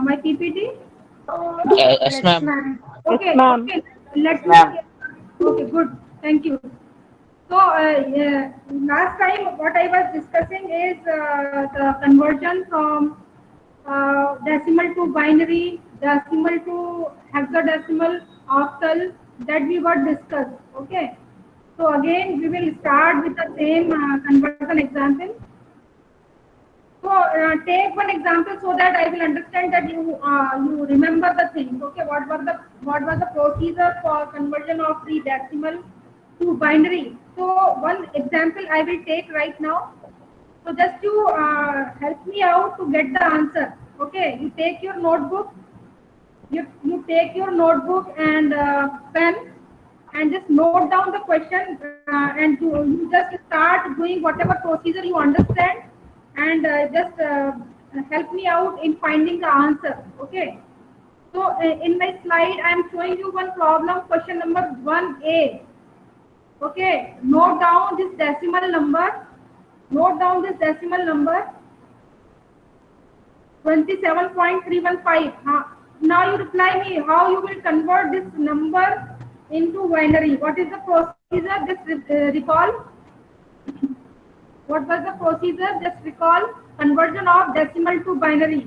my PPT? Yes, Yes, ma'am. ma'am. Okay, Ma'am. okay. Let me. Ma'am. Okay, good. Thank you. So yeah, last time what I was discussing is the conversion from decimal to binary, decimal to hexadecimal, octal that we were discussed. Okay. So again we will start with the same conversion example. So take one example so that I will understand that you remember the things. Okay, what was the procedure for conversion of the decimal to binary? So one example I will take right now. So just to help me out to get the answer. Okay, you take your notebook. You take your notebook and pen and just note down the question and you just start doing whatever procedure you understand and just help me out in finding the answer. Okay, so in my slide I am showing you one problem, question number 1a. Okay, note down this decimal number, note down this decimal number 27.315. Now you reply me how you will convert this number into binary. What is the procedure? Just recall. What was the procedure? Just recall. Conversion of decimal to binary.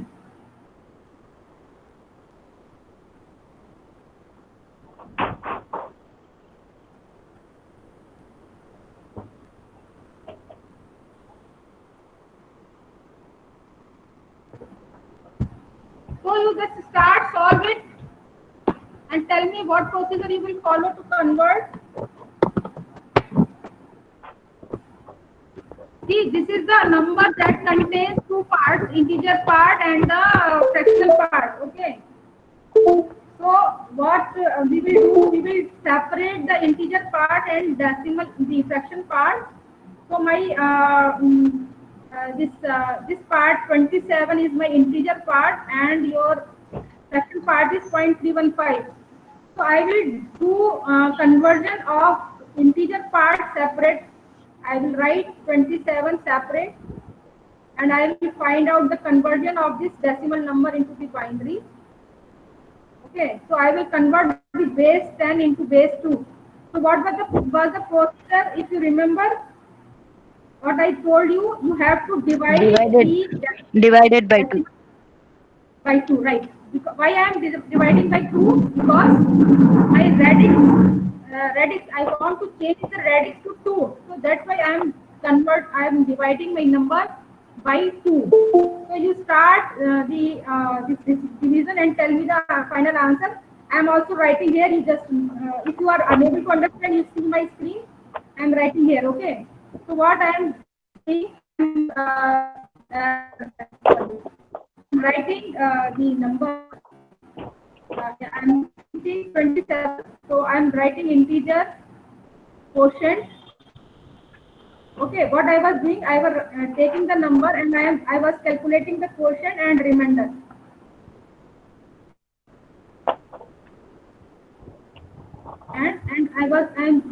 So you just start, solve it and tell me what procedure you will follow to convert. See, this is the number that contains two parts, integer part and the fractional part. Okay. So what we will do, we will separate the integer part and decimal, the fraction part. So my this part 27 is my integer part and your fraction part is 0.315. So I will do conversion of integer part separate. I will write 27 separate and I will find out the conversion of this decimal number into the binary. Okay, so I will convert the base 10 into base 2. So what was the procedure? If you remember what I told you, you have to divide Divided. the Divided by 2. by 2, right? Because, why I am dividing by 2? Because my radix, I want to change the radix to 2. So that's why I am dividing my number by 2. So you start this division and tell me the final answer. I am also writing here. You just if you are unable to understand, you see my screen. I am writing here. Okay. So what I am doing, I'm writing the number. Yeah, I'm writing 27. So I'm writing integer quotient. Okay, what I was doing, I was taking the number and I was calculating the quotient and remainder. And I will calculate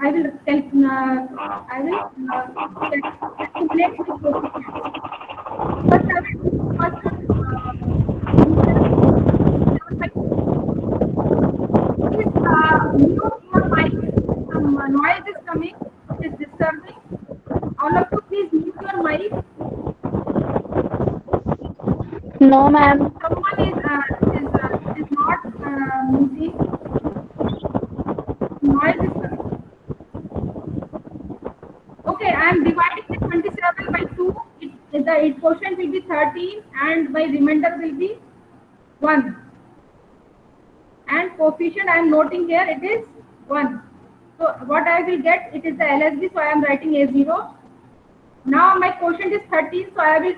the coefficient. First I will do first please mute your mic. Some noise is coming. It is disturbing. All of you, please mute your mic. No, ma'am. Someone is not muting. Noise is coming. Okay, I am dividing the 27 by 2. The quotient will be 13 and my remainder will be 1. And coefficient I am noting here, it is 1. So what I will get, it is the LSB, so I am writing A0. Now my quotient is 13, so I will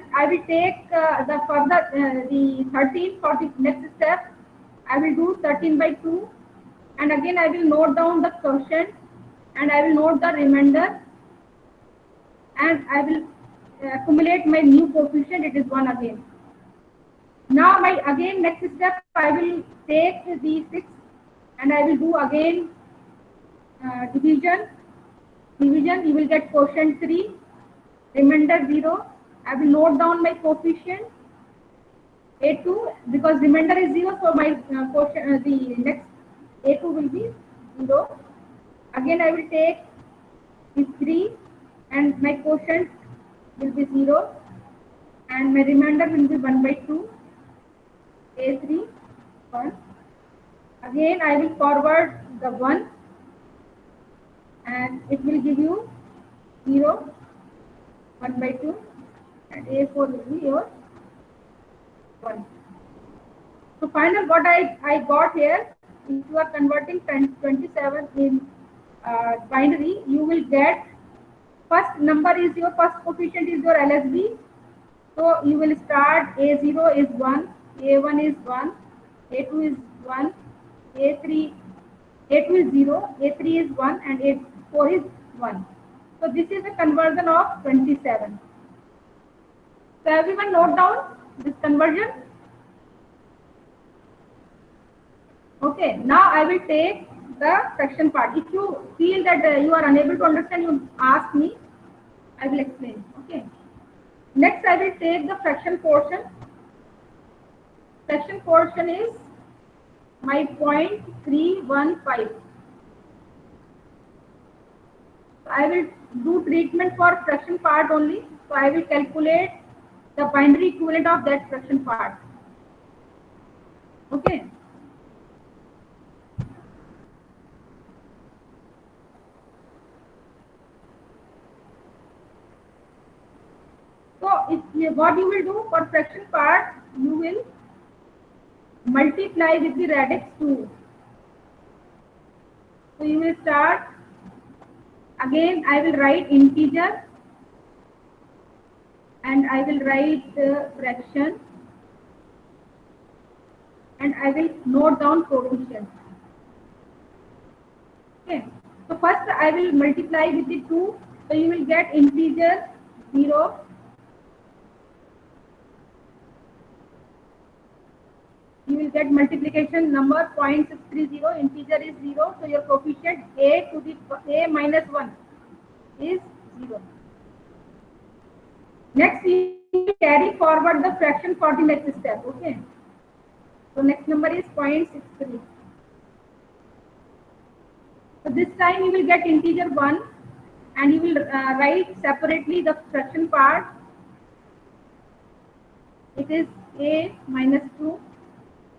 take the further the 13 for the next step. I will do 13 by 2 and again I will note down the quotient and I will note the remainder and I will accumulate my new coefficient, it is 1 again. Now my again next step I will take the 6 and I will do again division. You will get quotient 3, remainder 0. I will note down my coefficient A2 because remainder is 0, so my quotient, the next A2 will be 0. Again I will take is 3 and my quotient will be 0 and my remainder will be 1 by 2, A3, 1. Again I will forward the 1 and it will give you 0, 1 by 2 and A4 will be your 1. So final what I got here, if you are converting 27 in binary, you will get first number is your first coefficient is your LSB. So you will start A0 is 1, A1 is 1, A2 is 1, A3, A2 is 0, A3 is 1 and A4 is 1. So this is a conversion of 27. So everyone note down this conversion. Okay, now I will take the fraction part. If you feel that you are unable to understand, you ask me, I will explain. Okay. Next, I will take the fraction portion. Fraction portion is my 0.315. I will do treatment for fraction part only. So I will calculate the binary equivalent of that fraction part. Okay. So what you will do for fraction part, you will multiply with the radix 2. So you will start, again I will write integer and I will write fraction and I will note down coefficient. Okay. So first I will multiply with the 2. So you will get integer 0. You will get multiplication number 0.630, integer is 0, so your coefficient a to the a minus 1 is 0. Next you carry forward the fraction for the next step. Okay. So next number is 0.63. So this time you will get integer 1 and you will write separately the fraction part. It is a minus 2.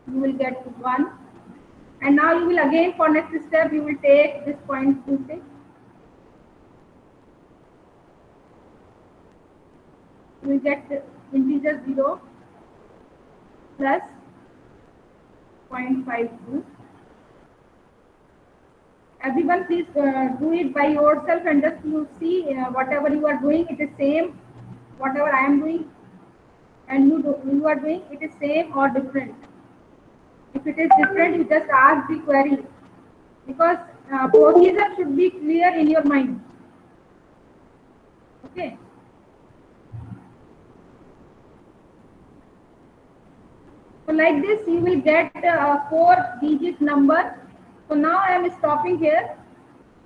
You will get 1 and now you will again for next step you will take this 0.26. You will get integer 0 plus 0.52. Everyone please do it by yourself and just you see whatever you are doing it is same, whatever I am doing and you are doing it is same or different. If it is different, you just ask the query because procedure should be clear in your mind. Okay. So like this, you will get a 4-digit number. So now I am stopping here.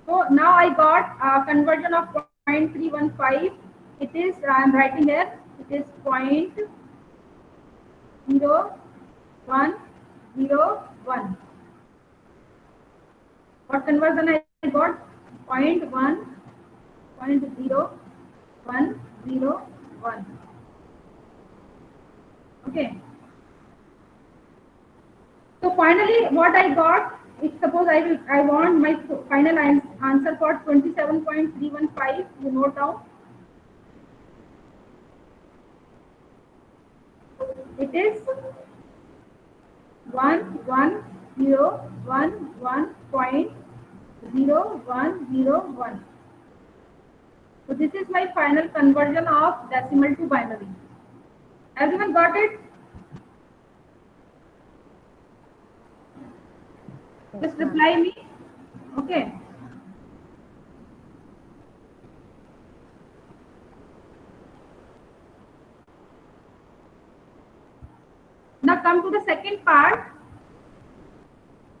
So now I got a conversion of 0.315. It is I am writing here. It is 0.0101. What conversion I got? 0.10101. Okay. So finally, what I got? If suppose I want my final answer for 27.315. You note down. It is 11011.0101. So this is my final conversion of decimal to binary. Everyone got it? Just reply me. Okay. Now come to the second part.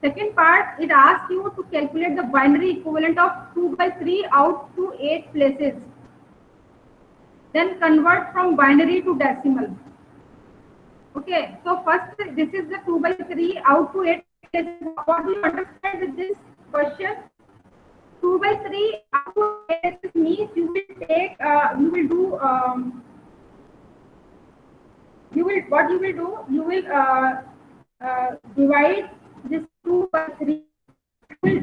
Second part, it asks you to calculate the binary equivalent of 2 by 3 out to 8 places. Then convert from binary to decimal. Okay, so first this is the 2 by 3 out to 8 places. What do you understand with this question? 2 by 3 out to 8 places means you will take, you will do, what you will do, you will divide this 2 by 3, you will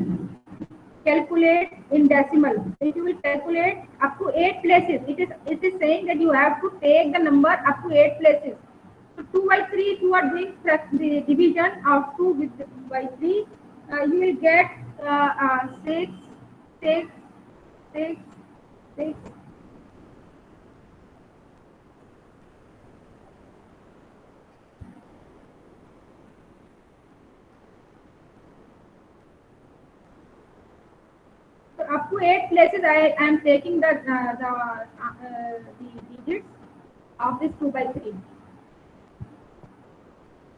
calculate in decimal. If you will calculate up to 8 places, it is saying that you have to take the number up to 8 places. So 2 by 3, if you are doing the division of 2 with by 3, you will get 6, 6, 6, 6. So up to 8 places, I am taking the digits of this 2 by 3.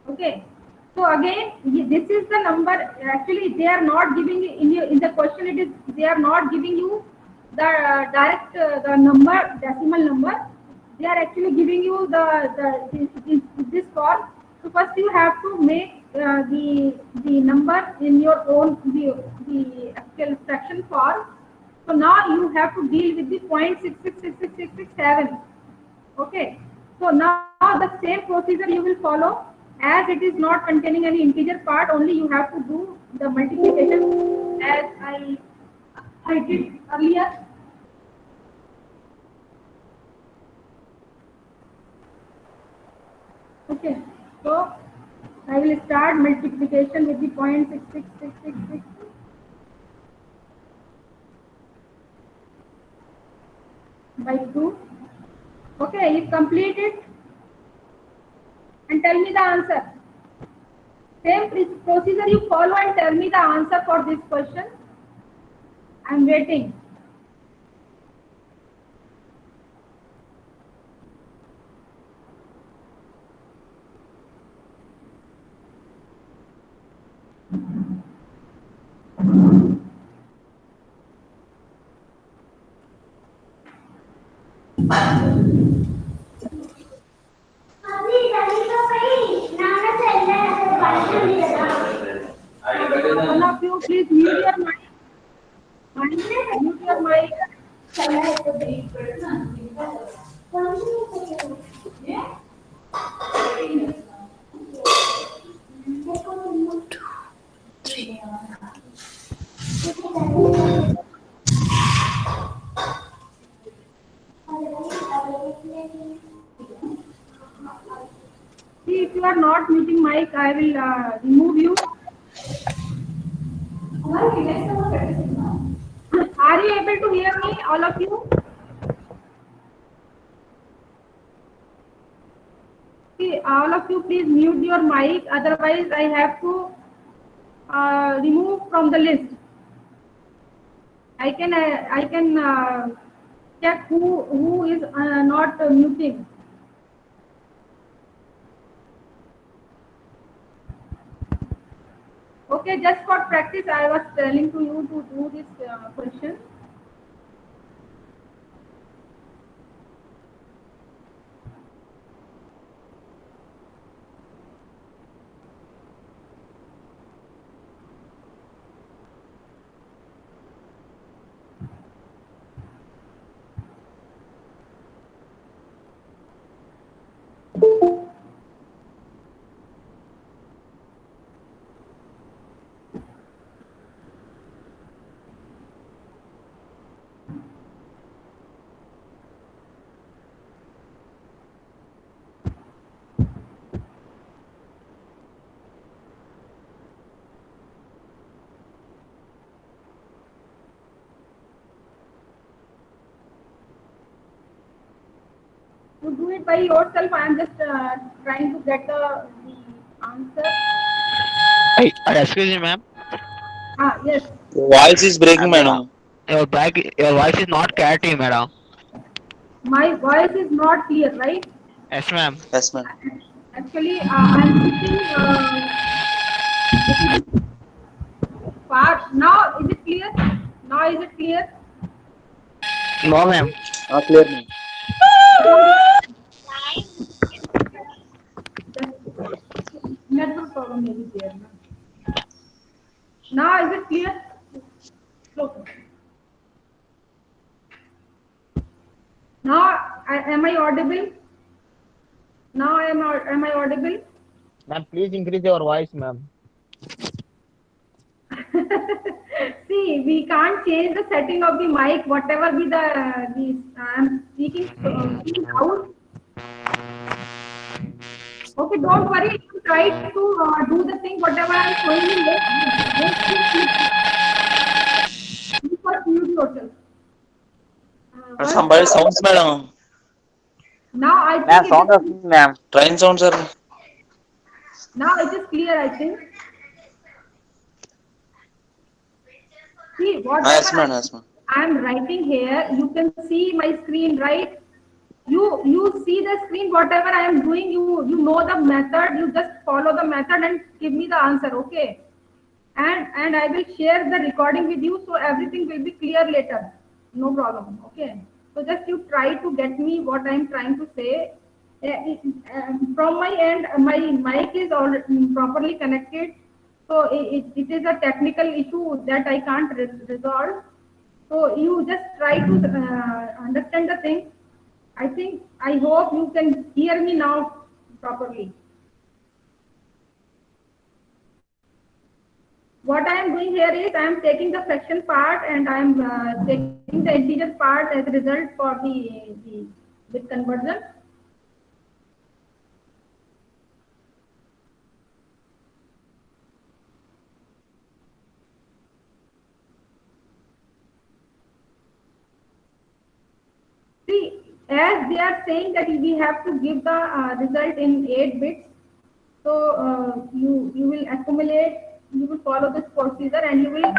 Okay. So again, this is the number. Actually, they are not giving in the question. It is they are not giving you the direct the number decimal number. They are actually giving you this form. So first you have to make the number in your own the actual fraction form. So now you have to deal with the 0.666667. Okay. So now the same procedure you will follow. As it is not containing any integer part, only you have to do the multiplication as I did earlier. Okay. So I will start multiplication with the 0.66666 by 2. Okay, you complete it and tell me the answer. Same procedure you follow and tell me the answer for this question. I am waiting. One of you, please mute your mic. Mute your mic. See, if you are not muting mic, I will remove you. Are you able to hear me, all of you? See, all of you, please mute your mic. Otherwise, I have to remove from the list. I can check who is not muting. Okay, just for practice, I was telling to you to do this question. To do it by yourself, I am just trying to get the answer. Excuse me, ma'am. Yes. Your voice is breaking, madam. Your voice is not clarity, madam. My voice is not clear, right? Yes, ma'am. Yes, ma'am. Actually, I'm sitting far. Now, is it clear? Now, is it clear? No, ma'am. Not clear, ma'am. Just problem may be there. Now is it clear? Slow. Now, am I audible? Now am I audible? Ma'am, please increase your voice, ma'am. See, we can't change the setting of the mic, whatever be the I'm speaking out. Okay, don't worry. You try to do the thing, whatever I'm showing you. You first mute yourself. Somebody sounds, madam. Now I Ma'am, think it sound is, of ma'am. Train sounds are. now it is clear, I think. See, Yes, whatever madam. Yes, madam. I am writing here, you can see my screen, right? You see the screen, whatever I am doing, you know the method, you just follow the method and give me the answer, okay? And I will share the recording with you, so everything will be clear later. No problem, okay? So just you try to get me what I am trying to say. From my end, my mic is already properly connected, so it is a technical issue that I can't resolve. So you just try to understand the thing. I hope you can hear me now properly. What I am doing here is I am taking the fraction part and I am taking the integer part as a result for the bit conversion. See, as they are saying that we have to give the result in 8 bits, so you will accumulate, you will follow this procedure and you will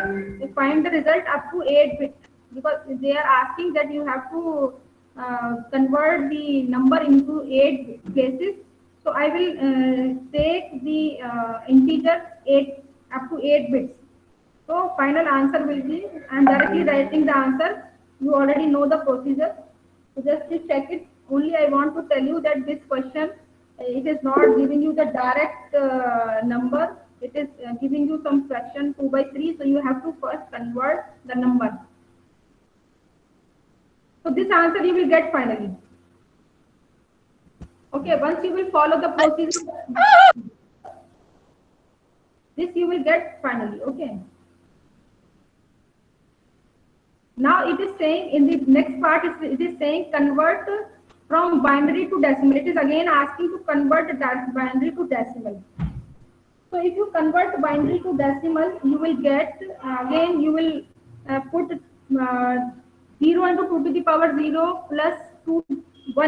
find the result up to 8 bits, because they are asking that you have to convert the number into 8 places. So I will take the integer 8 up to 8 bits. So final answer will be, I am directly writing the answer. You already know the procedure. So just to check it. Only I want to tell you that this question, it is not giving you the direct number. It is giving you some fraction 2 by 3. So you have to first convert the number. So this answer you will get finally. Okay, once you will follow the procedure, this you will get finally. Okay. Now it is saying in the next part, it is saying convert from binary to decimal. It is again asking to convert binary to decimal. So if you convert binary to decimal, you will get, again you will put 0 into 2 to the power 0 plus 1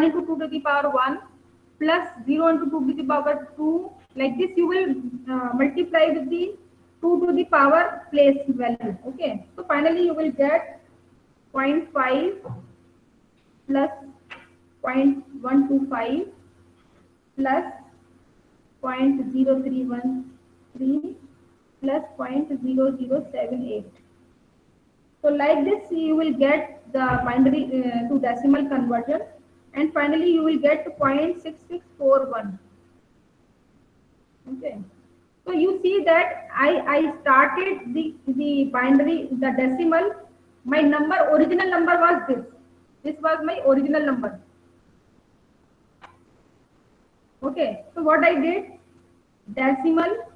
into 2 to the power 1 plus 0 into 2 to the power 2. Like this you will multiply with the 2 to the power place value. Okay. So finally you will get 0.5 plus 0.125 plus 0.0313 plus 0.0078. So like this you will get the binary to decimal conversion, and finally you will get 0.6641. Okay. So you see that I started the binary, the decimal. My number, original number was this. This was my original number. Okay. So what I did, decimal.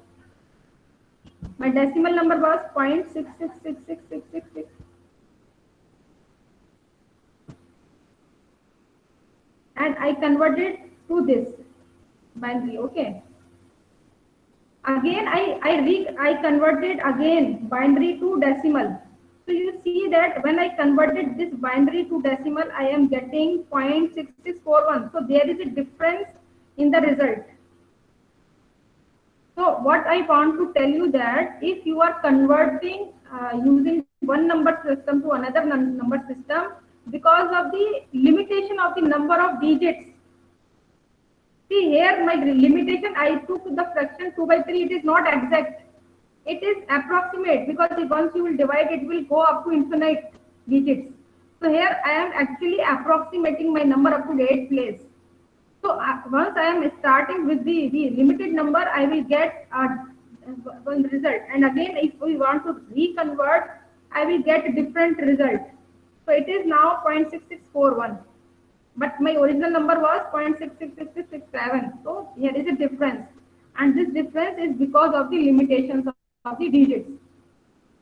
My decimal number was 0.66666666. And I converted to this binary. Okay. Again, I converted again binary to decimal. So you see that when I converted this binary to decimal, I am getting 0.6641. So there is a difference in the result. So what I want to tell you that if you are converting using one number system to another number system, because of the limitation of the number of digits. See here my limitation, I took the fraction 2 by 3, it is not exact. It is approximate, because once you will divide, it will go up to infinite digits. So here I am actually approximating my number up to 8 place. So once I am starting with the limited number, I will get one result. And again, if we want to reconvert, I will get a different result. So it is now 0.6641. But my original number was 0.666667. So here is a difference. And this difference is because of the limitations of the digits.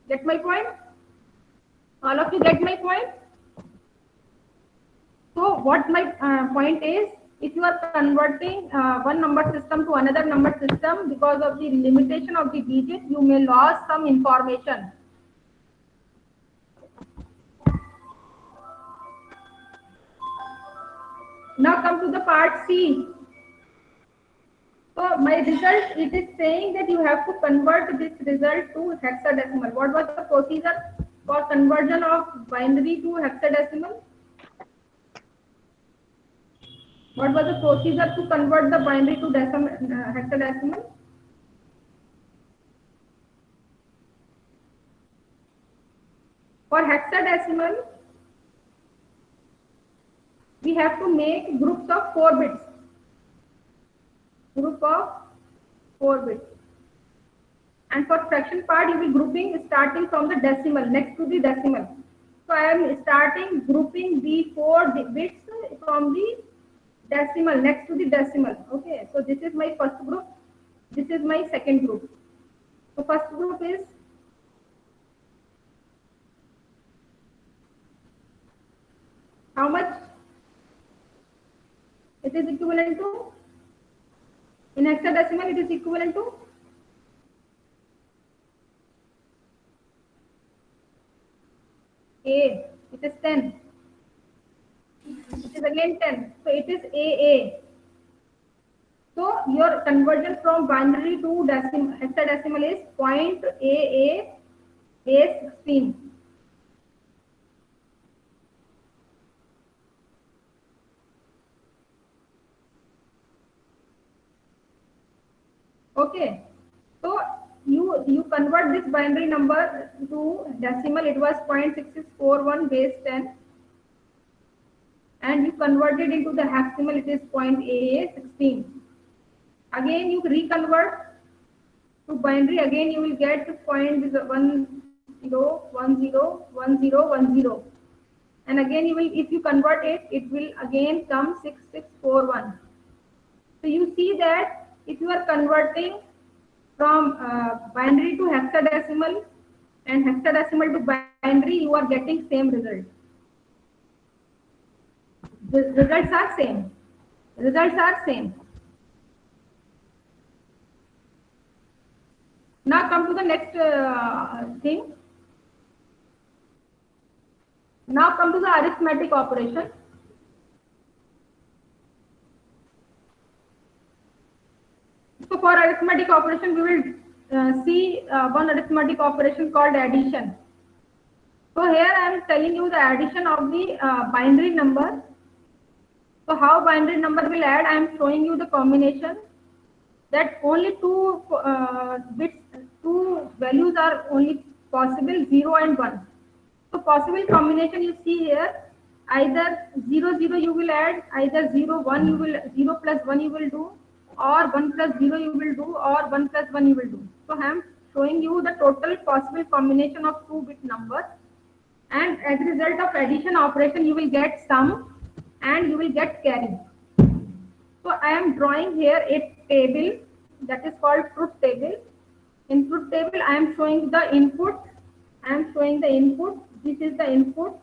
Get my point? All of you get my point? So what my point is, if you are converting one number system to another number system, because of the limitation of the digit, you may lose some information. Now come to the part C. So my result, it is saying that you have to convert this result to hexadecimal. What was the procedure for conversion of binary to hexadecimal? What was the procedure to convert the binary to hexadecimal? For hexadecimal, we have to make groups of 4 bits. Group of 4 bits. And for fraction part, you will grouping starting from the decimal, next to the decimal. So I am starting grouping the 4 bits from the decimal, next to the decimal. Okay, so this is my first group. This is my second group. So first group is how much? It is equivalent to, in hexadecimal, it is equivalent to A. It is 10. It is again 10. So it is AA. So your conversion from binary to hexadecimal is .AA base 16. Okay. So you convert this binary number to decimal. It was 0.6641 base 10. And you convert it into the hexadecimal. It is .AA 16. Again, you reconvert to binary. Again, you will get 0.10101010. And again, you will, if you convert it, it will again come 6641. So you see that if you are converting from binary to hexadecimal and hexadecimal to binary, you are getting same result. The results are same. Results are same. Now come to the next thing. Now come to the arithmetic operation. So for arithmetic operation, we will see one arithmetic operation called addition. So here I am telling you the addition of the binary number. So how binary number will add? I am showing you the combination that only two values are only possible, 0 and 1. So possible combination you see here, either 0 0 you will add, either 0 1 you will 0 plus 1 you will do, or 1 plus 0 you will do, or 1 plus 1 you will do. So I am showing you the total possible combination of 2-bit numbers, and as a result of addition operation you will get sum and you will get carry. So I am drawing here a table that is called truth table. In truth table I am showing the input. I am showing the input. This is the input,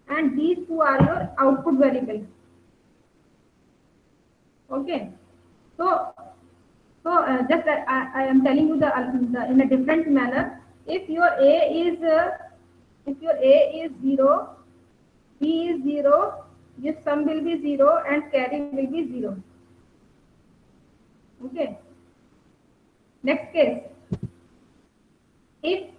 and these two are your output variables. Okay. So just I am telling you the in a different manner. If your A is 0, B is 0, your sum will be 0 and carry will be 0. Okay. Next case. If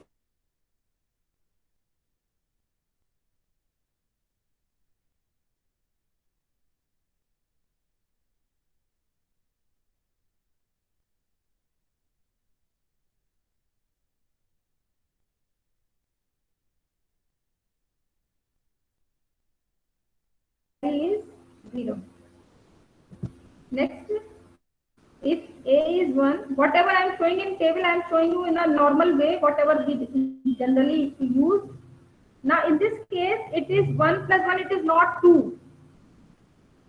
is 0. Next, if A is 1, whatever I am showing in table, I am showing you in a normal way, whatever we generally use. Now, in this case, it is 1 plus 1, it is not 2.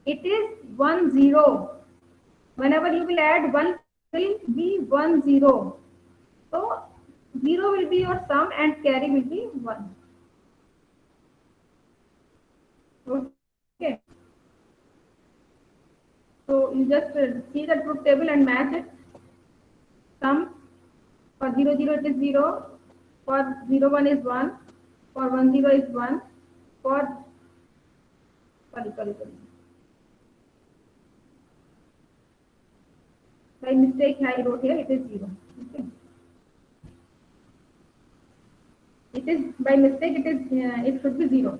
It is 1, 0. Whenever you will add 1, will be 1, 0. So, 0 will be your sum and carry will be 1. Okay. So, you just see the truth table and match it. Sum for 0, 0 it is 0. For 0, 1 is 1. For 1, 0 is 1. For sorry. By mistake I wrote here, it is 0. Okay. It is by mistake, it should be 0.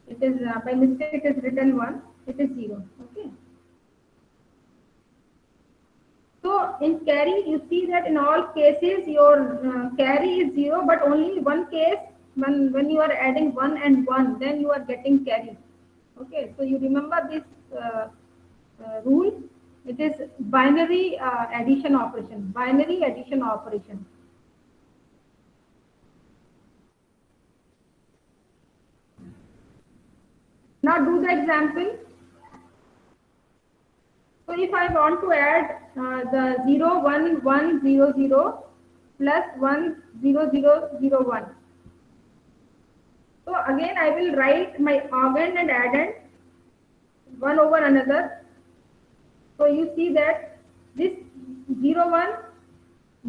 It is by mistake it is written 1. It is 0. Okay. So in carry, you see that in all cases your carry is 0, but only one case when you are adding 1 and 1, then you are getting carry. Okay, so you remember this rule. It is binary addition operation. Binary addition operation. Now do the example. So if I want to add the 0, 1, 1, 0, 0 plus 1, 0, 0, 0, 1. So again I will write my augend and addend one over another. So you see that this 0, 1,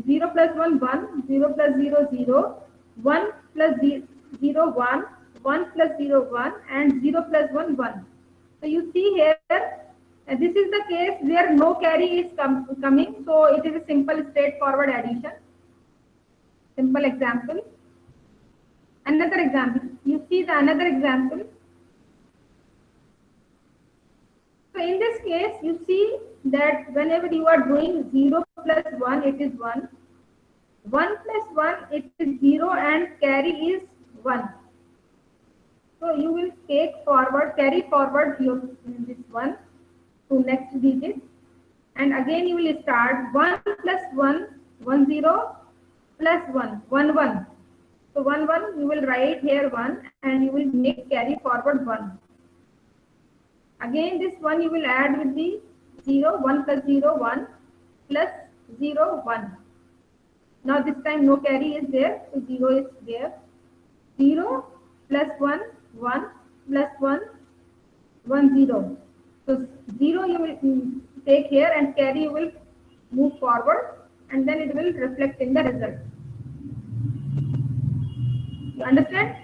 0 plus 1, 1, 0 plus 0, 0, 1 plus 0, 1, 1 plus 0, 1 and 0 plus 1, 1. So you see here, this is the case where no carry is coming. So it is a simple straightforward addition. Simple example. Another example. You see the another example. So in this case, you see that whenever you are doing 0 plus 1, it is 1. 1 plus 1, it is 0 and carry is 1. So you will carry forward this 1 to next digit. And again you will start 1 plus 1, 1, 0 plus 1, 1, 1. So 1, 1, you will write here 1 and you will make carry forward 1. Again this 1 you will add with the 0, 1 plus 0, 1 plus 0, 1. Now this time no carry is there, so 0 is there. 0 plus 1, 1 plus 1, 1, 0. So 0 you will take here and carry you will move forward and then it will reflect in the result. You understand?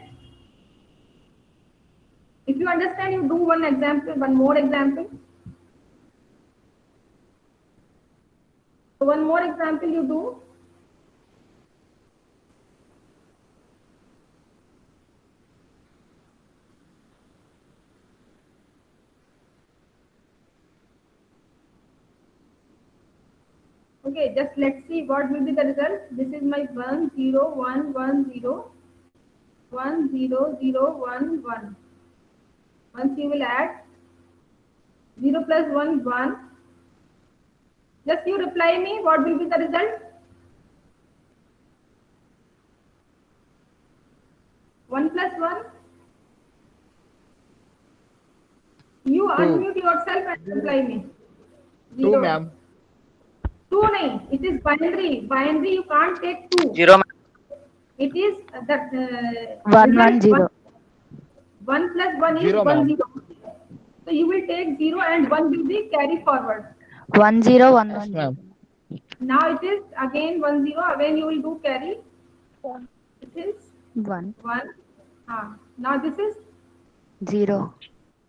If you understand, you do one example, one more example. So one more example you do. Okay, just let's see what will be the result. This is my 1, 0, 1, 1, 0, 1, 0, 0, 1, 1. Once you will add 0 plus 1, 1. Just you reply me, what will be the result? 1 plus 1. You unmute yourself and reply me. 2, ma'am. 2 nahi, it is binary. Binary you can't take 2. 0, ma'am. It is that 1, 1, 0. 1 plus 1 is 0, 1, ma'am. 0. So you will take 0 and 1 will be carry forward. 1, 0, 1, Yes, 1. ma'am. Now it is again 1, 0. Again you will do carry. It is 1, 1. Now this is 0,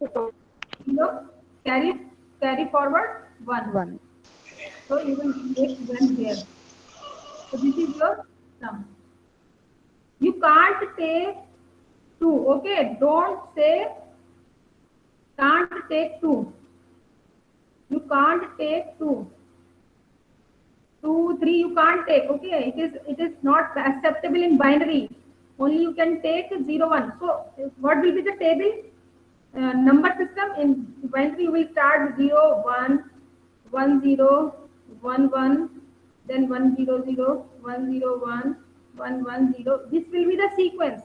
0. Carry forward 1. 1. So you will make 1 here. So this is your sum. You can't take 2. Okay, don't say can't take 2. You can't take 2. 2, 3 you can't take. Okay, it is not acceptable in binary. Only you can take 0, 1. So what will be the table? number system in binary, you will start 0, 1, 1, 0, 1, 1, then 1, 0, 0, 1, 0, 1, 1, 1, 0. This will be the sequence.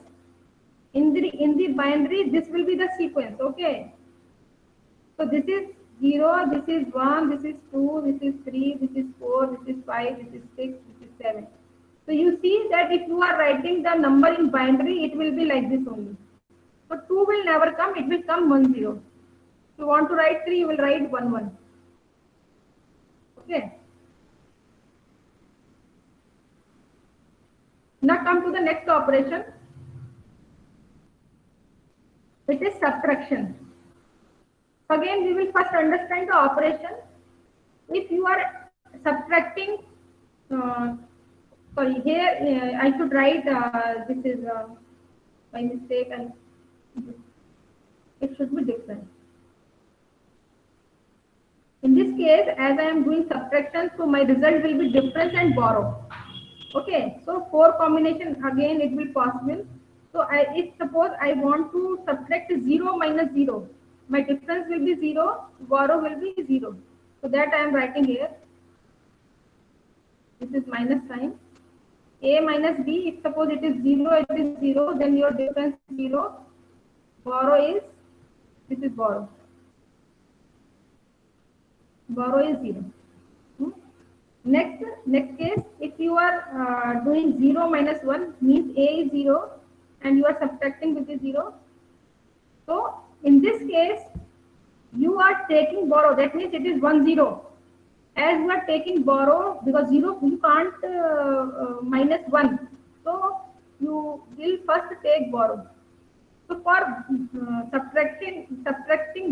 In the binary, this will be the sequence. Okay. So this is 0, this is 1, this is 2, this is 3, this is 4, this is 5, this is 6, this is 7. So you see that if you are writing the number in binary, it will be like this only. So 2 will never come, it will come 1, 0. If you want to write 3, you will write 1, 1. Okay. Now come to the next operation. It is subtraction. Again, we will first understand the operation. If you are subtracting, sorry, here I should write, this is by mistake, and it should be different. In this case, as I am doing subtraction, so my result will be difference and borrow. Okay, so 4 combination, again it will possible. So if suppose I want to subtract 0 minus 0, my difference will be 0, borrow will be 0. So that I am writing here. This is minus sign. A minus B, if suppose it is 0, it is 0, then your difference is 0. Borrow is, this is borrow. Borrow is 0. Next case, if you are doing 0 minus 1, means A is 0 and you are subtracting with the 0. So in this case, you are taking borrow, that means it is 1, 0. As you are taking borrow, because 0 you can't minus 1. So you will first take borrow. So for subtracting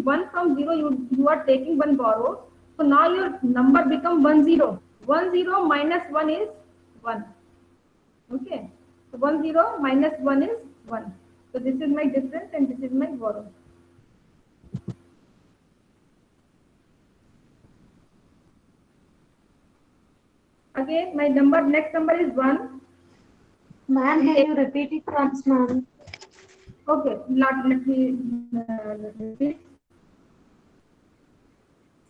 1 from 0, you are taking 1 borrow. So now your number become 1, 0. 1, 0 minus 1 is 1. Okay. So 1, 0 minus 1 is 1. So this is my difference and this is my borrow. Again, my next number is 1. Ma'am, can you repeat it once, ma'am? Okay, let me repeat.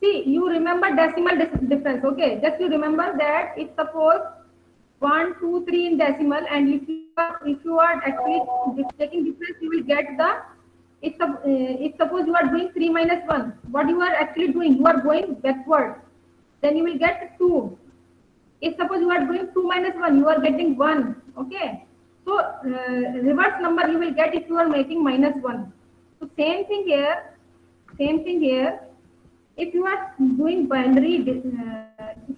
See, you remember decimal difference. Okay, just you remember that if suppose 1, 2, 3 in decimal, and if you are actually taking difference, you will get the, if suppose you are doing 3 minus 1, what you are actually doing, you are going backward, then you will get 2. If suppose you are doing 2 minus 1, you are getting 1. Okay, so reverse number you will get if you are making minus 1. So same thing here. If you are doing binary, if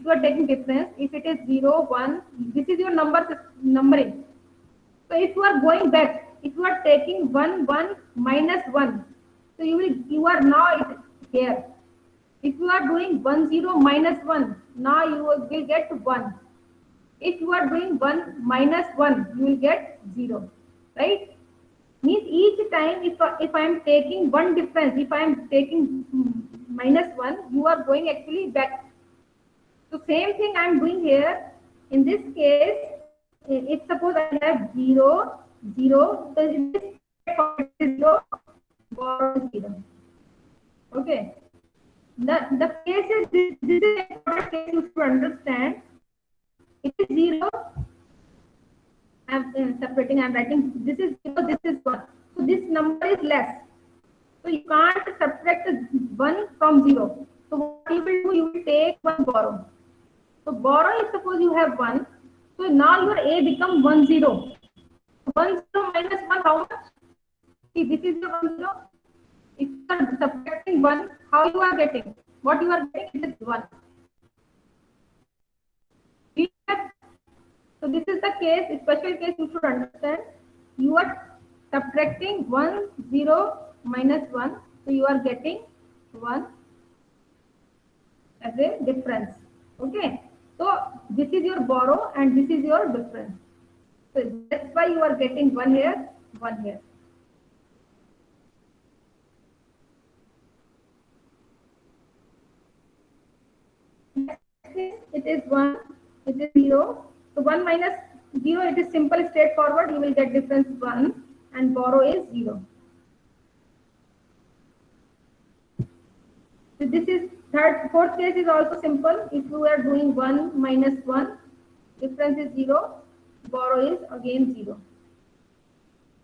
you are taking difference, if it is 0, 1, this is your numbering. So if you are going back, if you are taking 1, 1 minus 1, so you are now here. If you are doing 1, 0 minus 1, now you will get 1. If you are doing 1 minus 1, you will get 0, right? Means each time if I am taking one difference, if I am taking minus 1, you are going actually back. So same thing I am doing here. In this case, if suppose I have 0, 0, so in this case 0, borrow 0. Okay. The case is this is an important case you should understand. It is 0. I am separating. I am writing. This is 0. This is 1. So this number is less. So you can't subtract 1 from 0. So what you will do? You will take 1 borrow. So borrow is suppose you have 1. So now your A becomes 1, 0. 1, 0 minus 1, how much? See, this is your 1, 0. If you are subtracting 1, how you are getting? What you are getting is 1. So this is the case, special case you should understand. You are subtracting 1, 0 minus 1. So you are getting 1 as a difference. Okay. So this is your borrow and this is your difference. So that's why you are getting 1 here, 1 here. It is 1, it is 0. So 1 minus 0, it is simple, straightforward. You will get difference 1 and borrow is 0. This is fourth case is also simple. If you are doing 1 minus 1, difference is 0, borrow is again 0.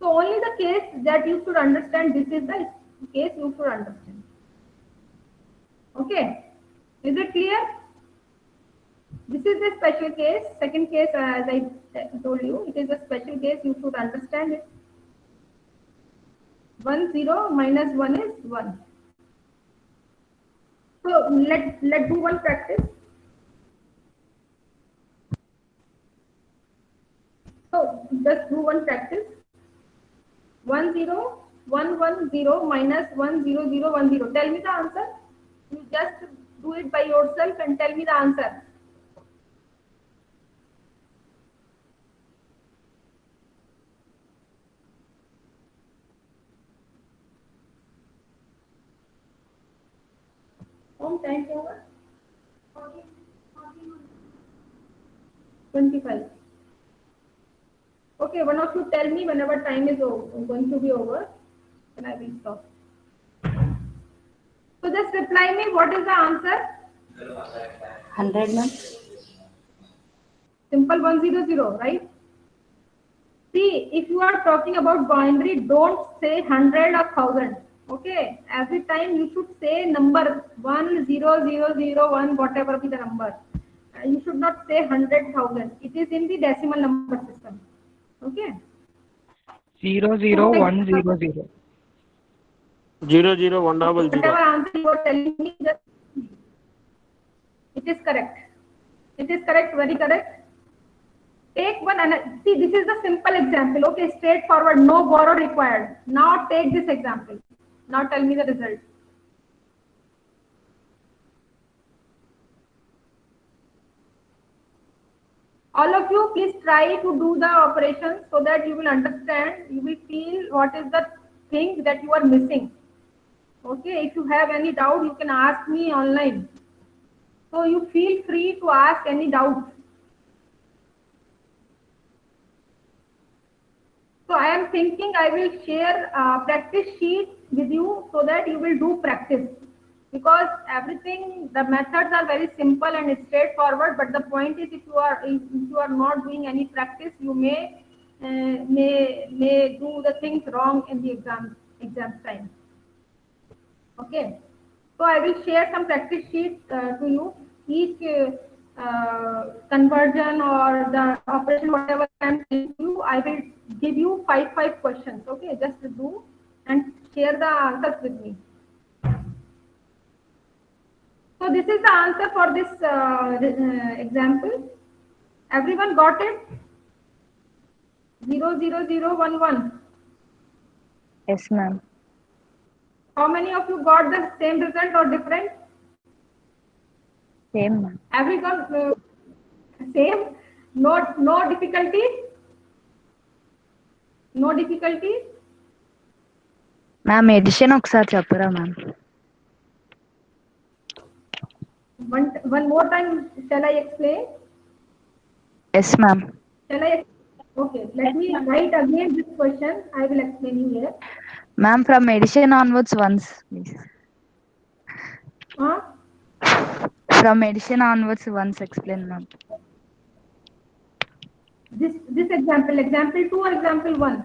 So only the case that you should understand, this is the case you should understand. Okay, is it clear? This is the special case. Second case, as I told you, it is a special case, you should understand it. 1 0 minus 1 is 1. So let's do one practice. So just do one practice. 1 0 1 1 0 minus 1 0 0 1 0. Tell me the answer. You just do it by yourself and tell me the answer. Home time over. 25. Okay, one of you tell me whenever time is going to be over, and I will stop. So just reply me, what is the answer? 100, ma'am. Simple 100, right? See, if you are talking about binary, don't say 100 or 1000. Okay, every time you should say number 1 0 0 0 1, whatever be the number. You should not say 100,000. It is in the decimal number system. Okay. 0 0 1 0 0. 0 0 1 double 0. Whatever answer you are telling me, it is correct. It is correct, very correct. Take one and see, this is the simple example. Okay, straightforward, no borrow required. Now take this example. Now tell me the result. All of you, please try to do the operation so that you will understand, you will feel what is the thing that you are missing. Okay, if you have any doubt, you can ask me online. So you feel free to ask any doubt. So I am thinking I will share a practice sheet with you so that you will do practice. Because everything, the methods are very simple and straightforward. But the point is, if you are not doing any practice, you may do the things wrong in the exam time. Okay. So I will share some practice sheets to you. Each conversion or the operation, whatever I am telling you, I will give you five questions. Okay, just do and share the answers with me. So this is the answer for this example. Everyone got it? 0 0 0 1 1. Yes, ma'am. How many of you got the same result or different? Same, ma'am. Everyone same. No difficulties. No difficulties. Ma'am addition ఒకసారి చెప్పరా ma'am? One more time, shall I explain? Yes ma'am. Shall I? Okay, let me write again this question. I will explain you here. Ma'am from addition onwards once please. From addition onwards once explain, ma'am. This example 2 or example 1?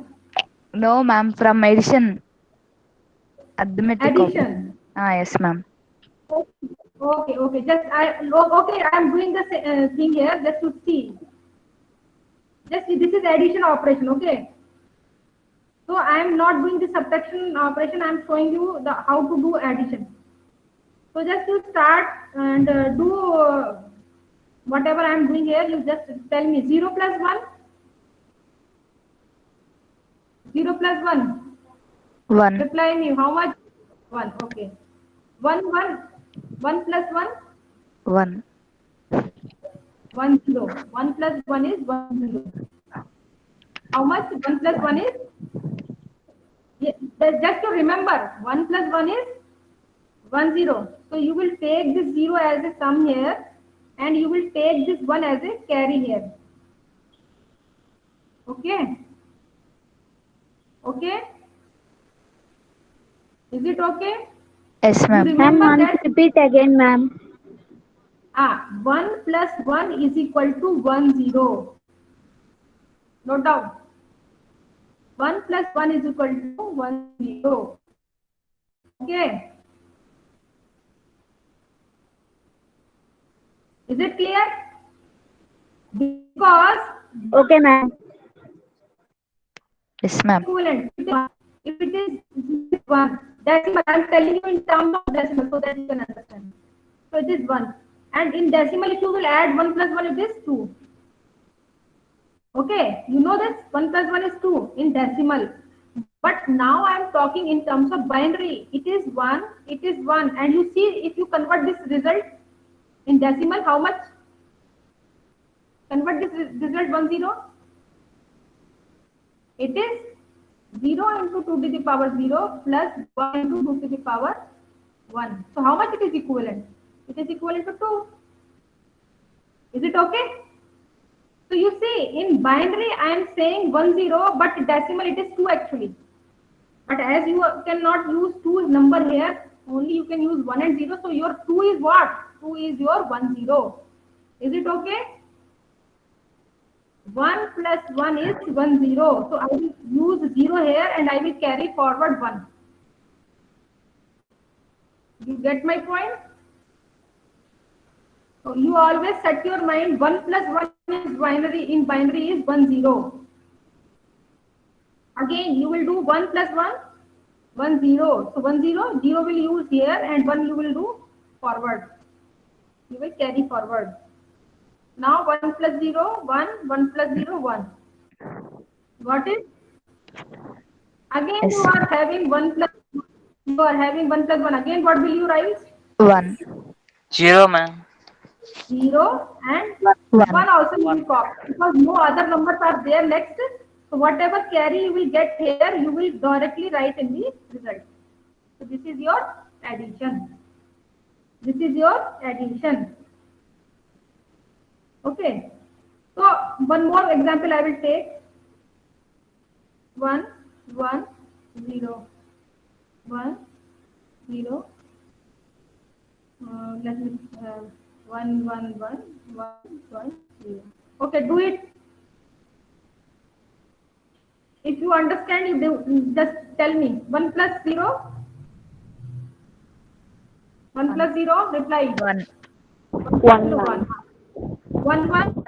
No, ma'am, from addition. Arithmetic. Addition. Yes, ma'am. Okay. I am doing the thing here just to see. Just see, this is addition operation. Okay. So I am not doing the subtraction operation. I am showing you how to do addition. So just to start and do whatever I am doing here, you just tell me 0 plus 1. 0 plus 1. 1. Reply me. How much? 1. Okay. 1 1. 1 plus 1. 1. 1 0. 1 plus 1 is 1 0. How much? 1 plus 1 is? Just to remember, 1 plus 1 is 1 0. So you will take this 0 as a sum here and you will take this 1 as a carry here. Okay. Okay. Is it okay? Yes, You ma'am. remember that repeat again, ma'am. 1 plus 1 is equal to 1 0. Note down. 1 plus 1 is equal to 1 0. Okay. Is it clear? Because Okay, ma'am. Yes, ma'am. equivalent. If it is 1 decimal, I'm telling you in terms of decimal so that you can understand. So it is 1. And in decimal, if you will add 1 plus 1, it is 2. Okay, you know this 1 plus 1 is 2 in decimal. But now I am talking in terms of binary. It is 1, it is 1. And you see, if you convert this result in decimal, how much? Convert this result 1 0. It is 0 into 2 to the power 0 plus 1 into 2 to the power 1. So how much it is equivalent? It is equivalent to 2. Is it okay? So you see, in binary I am saying 1 0, but decimal it is 2 actually. But as you cannot use 2 number here, only you can use 1 and 0. So your 2 is what? 2 is your 1 0. Is it okay? 1 plus 1 is 1 0. So I will use 0 here and I will carry forward 1. You get my point? So you always set your mind 1 plus 1 is binary, in binary is 1 0. Again you will do 1 plus 1, 1 0. So 1 0, 0 will use here and 1 you will do forward. You will carry forward. Now 1 plus 0, 1, 1 plus 0, 1. Got it? Again Yes. you are having 1 plus 1. Again what will you write? 1. 0, ma'am. 0 and 1. 1 also you will copy because no other numbers are there next. So whatever carry you will get here, you will directly write in the result. So this is your addition. This is your addition. Okay. So one more example I will take. 1 1 0 1 0. Let me 1 1 1 1 1 0. Okay, do it. If you understand, you do, just tell me. 1 plus 0. 1 plus 0. Reply. 1. 1 1. 1 1.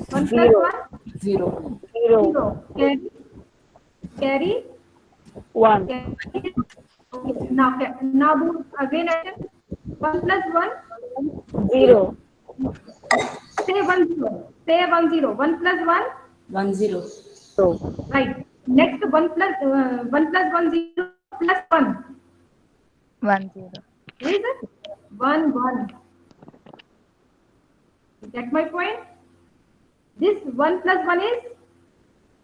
1 plus 1. 0. 0. Carry. 1. Carry. Okay. Now do again addition. 1 plus 1. 0. Say 1 0. Say 1 0. 1 plus 1. 1 0. Right. Next 1 plus 1 0 plus 1. 1 0. Is it? 1 1. You get my point? This 1 plus 1 is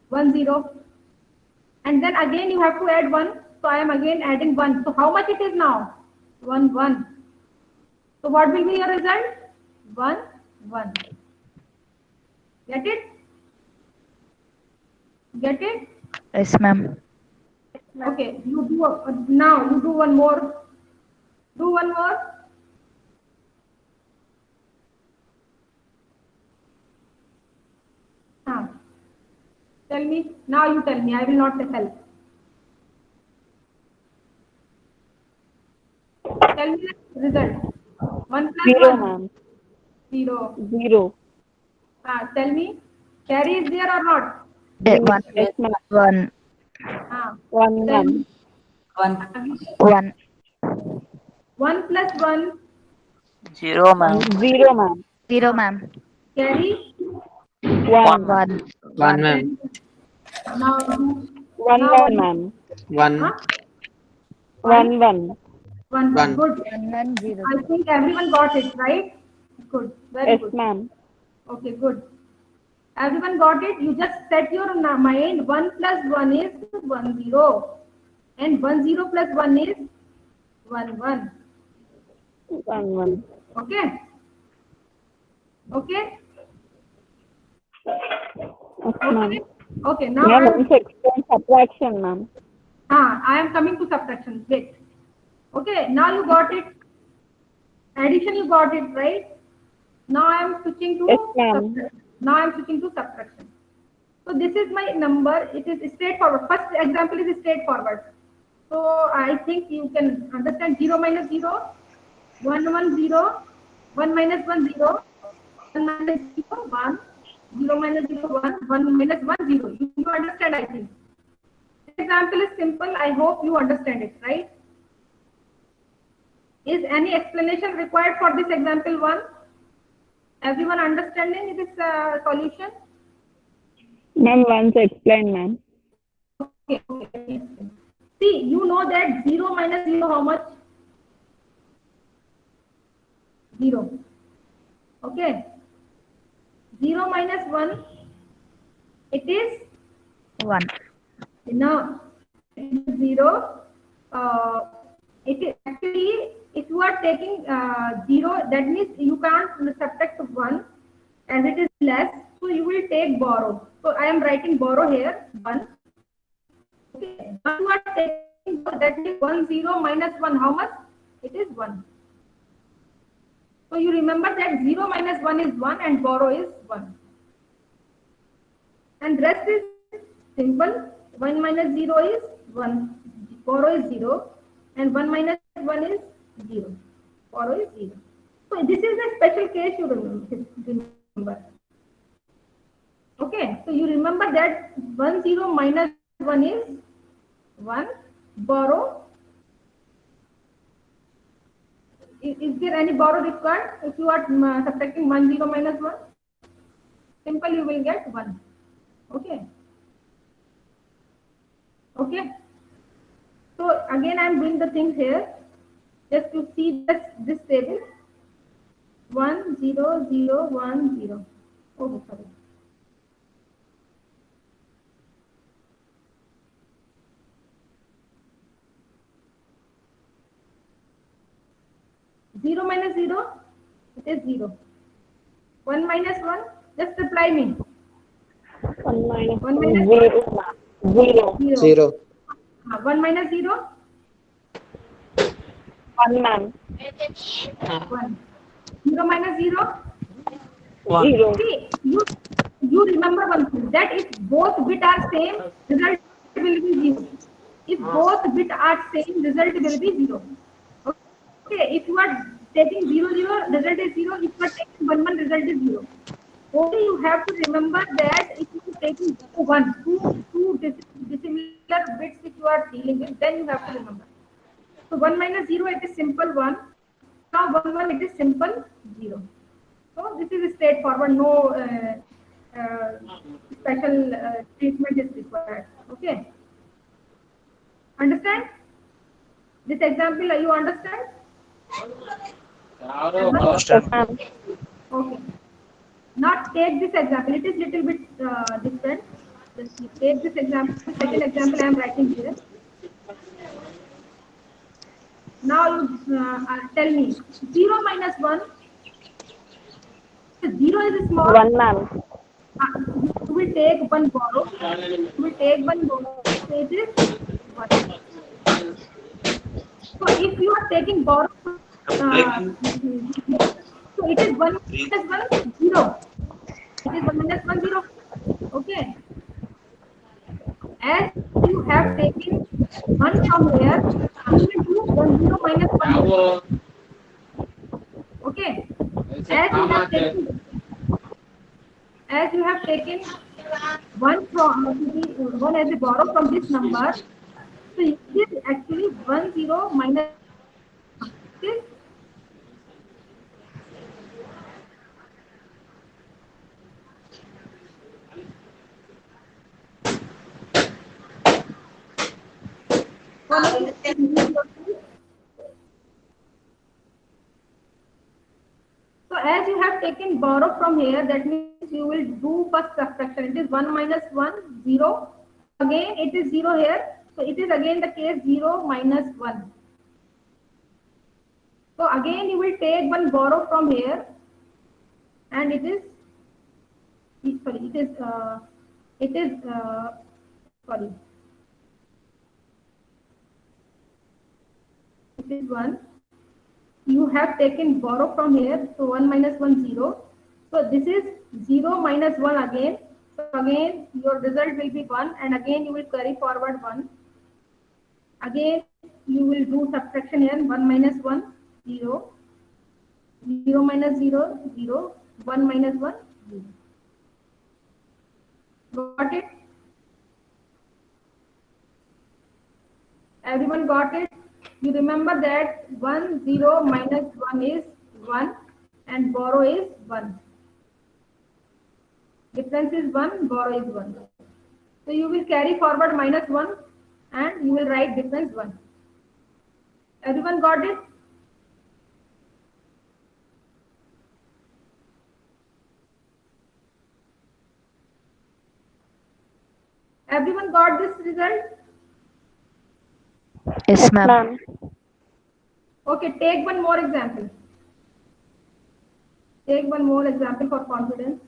1 0. And then again you have to add 1. So I am again adding 1. So how much it is now? 1 1. So what will be your result? 1 1. Get it? Get it? Yes, ma'am. Okay. You do now. You do one more. Do one more. Tell me. Now you tell me. I will not help. Tell me the result. 1 plus 0, 1. ma'am. 0. 0. Tell me. Carry is there or not? 1. Yes, ma'am. 1. 1 Tell 1. me. 1. 1 plus 1. 0, ma'am. 0, ma'am. 0, ma'am. Carry. 1. 1. 1 ma'am. Now, 1 now 1, ma'am. 1 huh? 1 1. 1 1. Good. 1 and 0. I think everyone got it, right? Good. Very Yes, good. ma'am. Okay, good. Everyone got it? You just set your mind 1 plus 1 is 1 0. And 1 0 plus 1 is 1 1. 1 1. Okay? Okay? Yes, ma'am. Okay, now Ma'am, once explain subtraction, ma'am. I am coming to subtraction. Wait. Okay, now you got it. Addition, you got it, right? Now I am switching to Yes, ma'am. subtraction. Now I am switching to subtraction. So this is my number. It is straightforward. First example is straightforward. So I think you can understand 0 minus 0, 1 1 0, 1 minus 1 0, 1 minus 0 1, 0 minus 0 1, 1 minus 1 0. You understand, I think. This example is simple. I hope you understand it, right? Is any explanation required for this example 1? Everyone understanding this solution? Ma'am, once explain, ma'am. Okay, okay. See, you know that 0 minus 0 how much? 0. Okay. 0 minus 1, it is 1. no, it is 0. It is actually, if you are taking 0, that means you can't subtract 1 as it is less. So you will take borrow. So I am writing borrow here 1. Okay. Now you are taking, that means 1 0 minus 1 how much? It is 1. So you remember that 0 minus 1 is 1 and borrow is 1. And rest is simple. 1 minus 0 is 1. Borrow is 0. And 1 minus 1 is 0. Borrow is 0. So this is a special case you remember. Okay. So you remember that 1 0 minus 1 is 1. Borrow. Is there any borrow required? If you are subtracting 1 0 minus 1, simple you will get 1. Okay. Okay. So again I am doing the things here just to see this table. 1 0 0 1 0. Oh, sorry. Zero minus 0, it is 0. 1 minus 1, just reply me. 1 minus 1 minus 0, ma'am. 0. 0. 0. 1 minus 0, 1, ma'am. 1. 0 minus 0. 0. See, you remember one thing, that if both bits are same, result will be 0. If both bits are same, result will be 0. Okay, if you are taking 0 0, result is 0. If you are taking 1 1, result is 0. Only you have to remember that if you are taking 2 dissimilar bits if you are dealing with, then you have to remember. So 1 minus 0, it is simple 1. Now 1 1, it is simple 0. So this is straightforward. No special treatment is required. Okay. Understand? This example, you understand? Understand. Ma'am. Okay. Now take this example. It is little bit different. Just take this example. Second example I am writing here. Now you tell me 0 minus 1. 0 is small. 1, ma'am. You will take one borrow. You will take one borrow. So it is 1. So if you are taking borrow, so it is 1 minus 1 0. It is 1 minus 1 0. Okay. As you have taken 1 from here, you will do 1 0 minus 1 here. Okay. As you have taken 1 from 1 as a borrow from this number, so it is actually 1 0 minus this. So as you have taken borrow from here, that means you will do first subtraction. It is 1 minus 1, 0. Again it is 0 here. So it is again the case 0 minus 1. So again you will take one borrow from here, and it is sorry, is 1. You have taken borrow from here, so 1 minus 1 0. So this is 0 minus 1 again. So again your result will be 1, and again you will carry forward 1. Again you will do subtraction here, 1 minus 1 0, 0 minus 0 0, 1 minus 1 0. Got it? Everyone got it? You remember that 1 0 minus 1 is 1 and borrow is 1. Difference is 1, borrow is 1. So you will carry forward minus 1 and you will write difference 1. Everyone got it? Everyone got this result? Yes, ma'am. Okay, take one more example. Take one more example for confidence.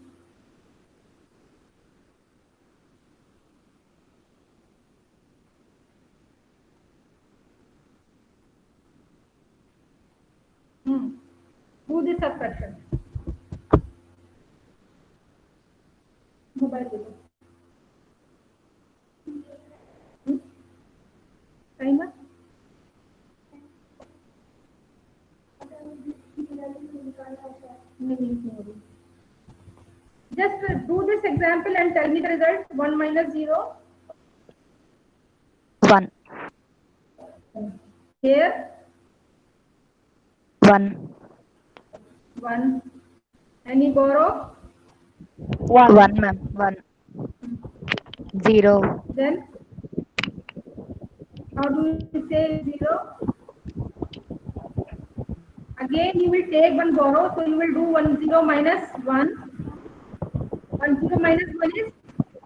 Do this subtraction. Mobile video. Timer. Just do this example and tell me the result. 1 minus 0. 1. Here. 1. 1. Any borrow? 1, ma'am. 1. 0. Then how do you say 0? Again you will take one borrow, so you will do 1 0 minus 1. 1 0 minus 1 is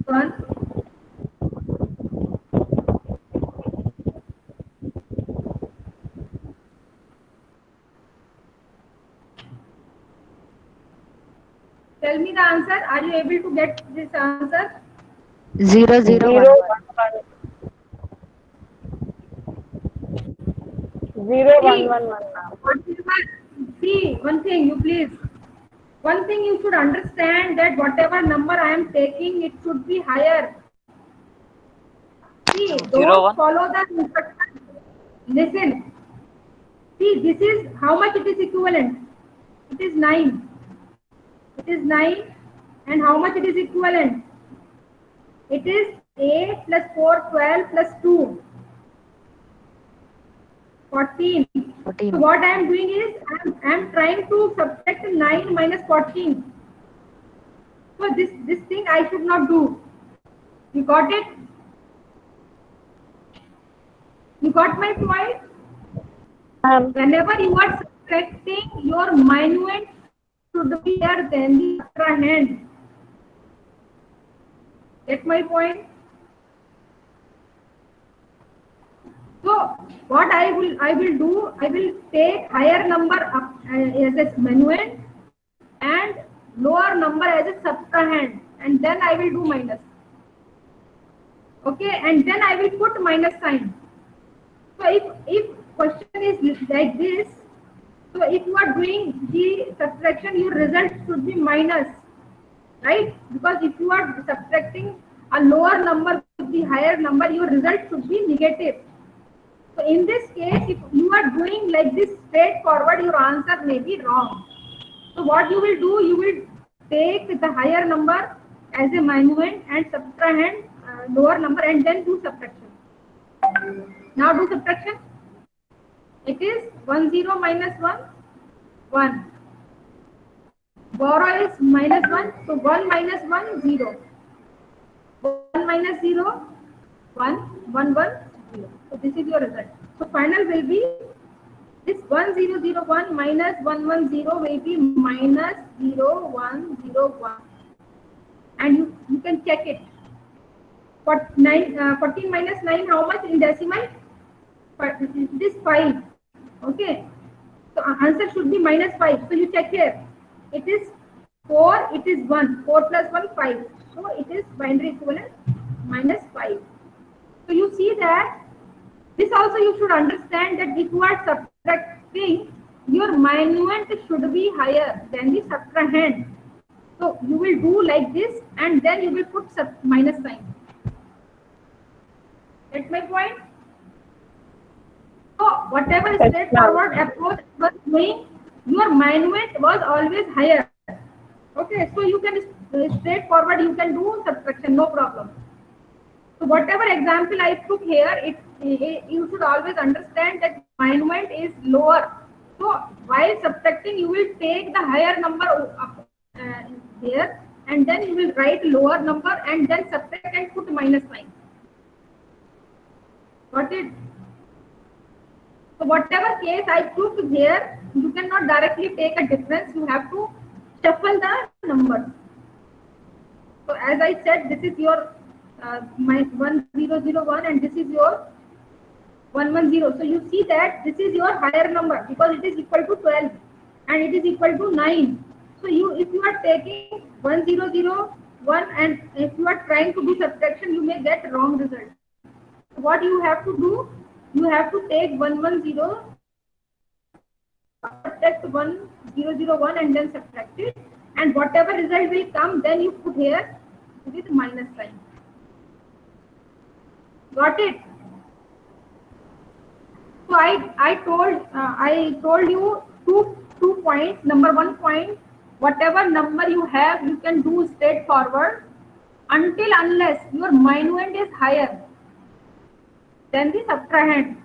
1. Tell me the answer. Are you able to get this answer? 0 0 1 0 1 1 1. See, one thing you please. One thing you should understand that whatever number I am taking, it should be higher. See, don't 0 1. follow the instruction. Listen. See, this is how much it is equivalent. It is 9. It is 9. And how much it is equivalent? It is 8 plus 4, 12 plus 2. 14. 14. So what I am doing is I am trying to subtract 9 minus 14. So this thing I should not do. You got it? You got my point? Whenever you are subtracting, your minuend should be higher than the extra hand. Get my point? So what I will do, I will take higher number up as a minuend and lower number as a subtrahend, and then I will do minus. Okay, and then I will put minus sign. So if question is like this, so if you are doing the subtraction, your result should be minus, right? Because if you are subtracting a lower number with the higher number, your result should be negative. So in this case, if you are doing like this straightforward, your answer may be wrong. So what you will do, you will take the higher number as a minuend and subtrahend lower number and then do subtraction. Now do subtraction. It is 1 0 minus 1, 1. Borrow is minus 1, so 1 minus 1, 0. 1 minus 0, 1, 1, 1, 0. So this is your result. So final will be this 1 0 0 1 minus 1 1 0 will be minus 0 1 0 1. And you can check it. 14 minus 9, how much in decimal? This 5. Okay. So answer should be minus 5. So you check here. It is 4, it is 1. 4 plus 1, 5. So it is binary equivalent minus 5. So you see that This also you should understand that if you are subtracting, your minuend should be higher than the subtrahend. So you will do like this and then you will put minus sign. Get my point? So whatever Yes, straightforward approach was doing, your minuend was always higher. Okay, so you can straightforward, you can do subtraction, no problem. So whatever example I took here, you should always understand that minuend is lower. So while subtracting, you will take the higher number here, and then you will write lower number and then subtract and put minus sign. Got it? So whatever case I took here, you cannot directly take a difference. You have to shuffle the numbers. So as I said, this is your my 1001 and this is your 110. So you see that this is your higher number because it is equal to 12 and it is equal to 9. So if you are taking 1001 and if you are trying to do subtraction, you may get wrong result. So what you have to do, you have to take 110, subtract 1001 and then subtract it, and whatever result will come, then you put here with minus sign. Got it? So I told you two points. Number 1 point, whatever number you have, you can do straightforward until unless your minuend is higher than the subtrahend.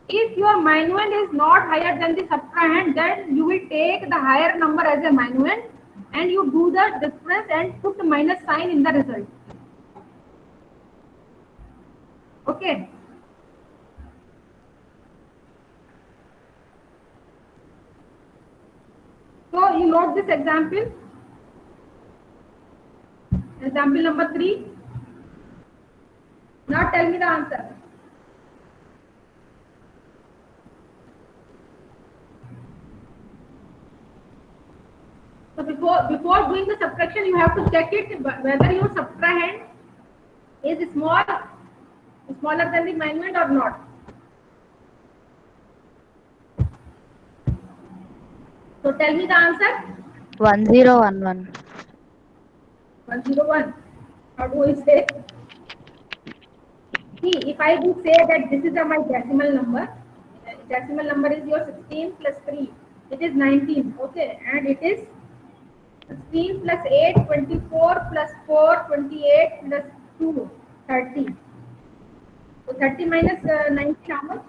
If your minuend is not higher than the subtrahend, then you will take the higher number as a minuend and you do the difference and put minus sign in the result. Okay. So you note this example. Example number 3. Now tell me the answer. So before doing the subtraction, you have to check it whether your subtrahend is smaller than the minuend or not. So tell me the answer. 1011. 101. How do I say? See, if I do say that this is my decimal number is your 16 plus 3. It is 19. Okay, and it is 16 plus 8, 24 plus 4, 28 plus 2, 30. So 30 minus 19, how much?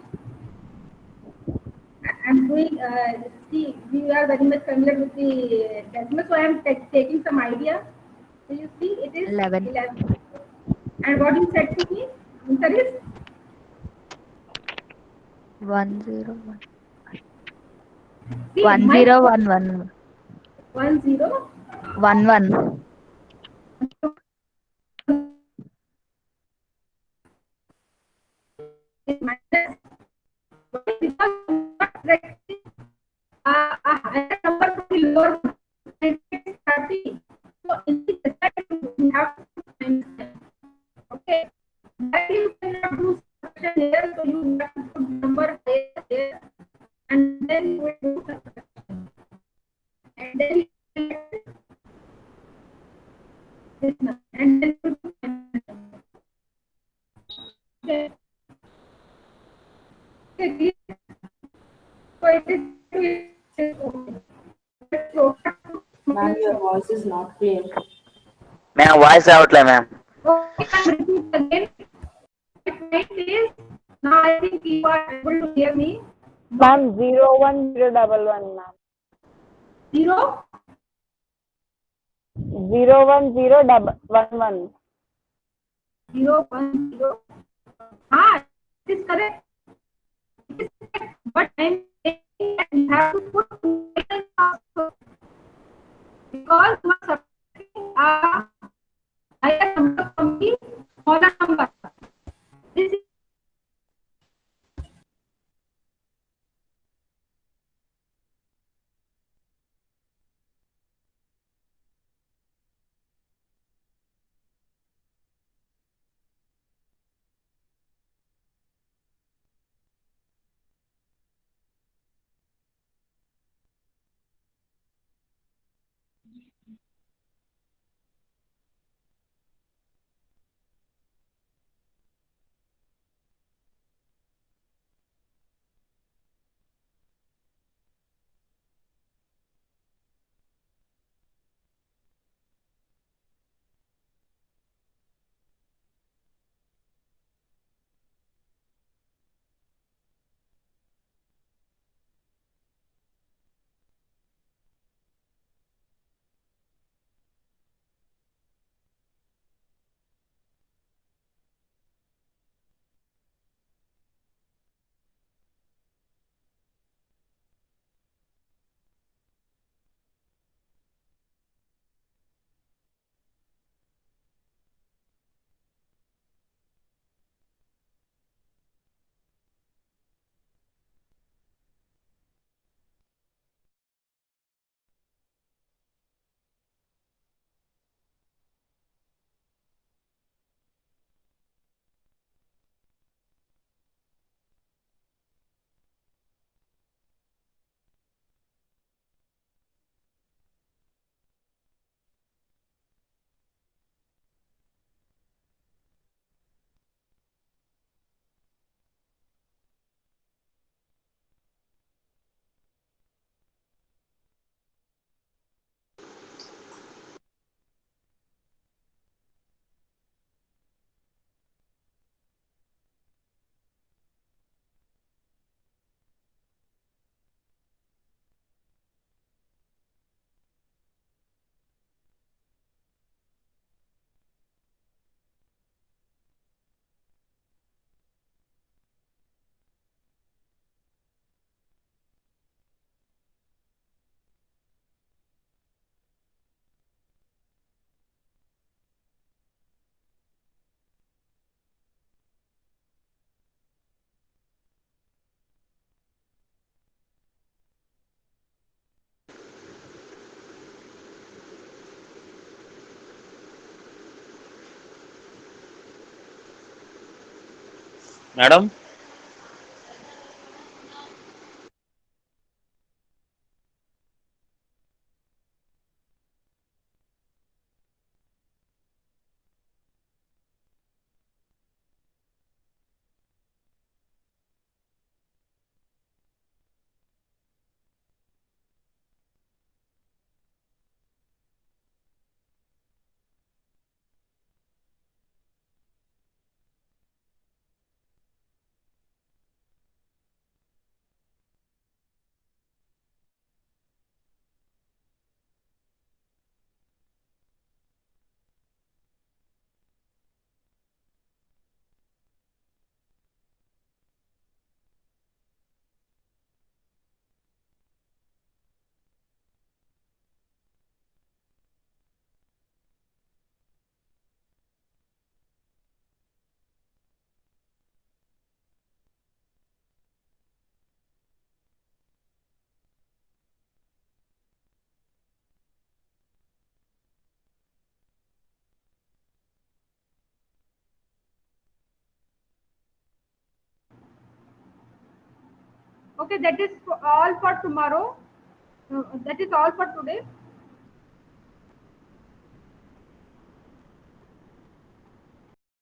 I'm doing, see, we are very much familiar with the decimal, so I am taking some idea. So you see, it is 11. And what you said to me? Answer is 101. see, 1011. 11. minus because a higher number to the lower one, and it is 30. So in this result, you have to minus 10. Okay. But you cannot do subtraction here, so you have to put number here, and then you will do subtraction. And then you will get this number, and then you will do minus 10. Okay. Okay. So it is Ma'am, your voice is not clear. Ma'am, voice outline, ma'am. okay, I'm repeating again. My point is, now I think you are able to hear me. Ma'am, 01011, ma'am. 0, 01011. 0, 1, 0. Ah, it is correct. It is correct. But I'm saying that you have to put minus also because you are subtracting a higher number from the smaller number. This is Madam, Okay, that is all for tomorrow. That is all for today.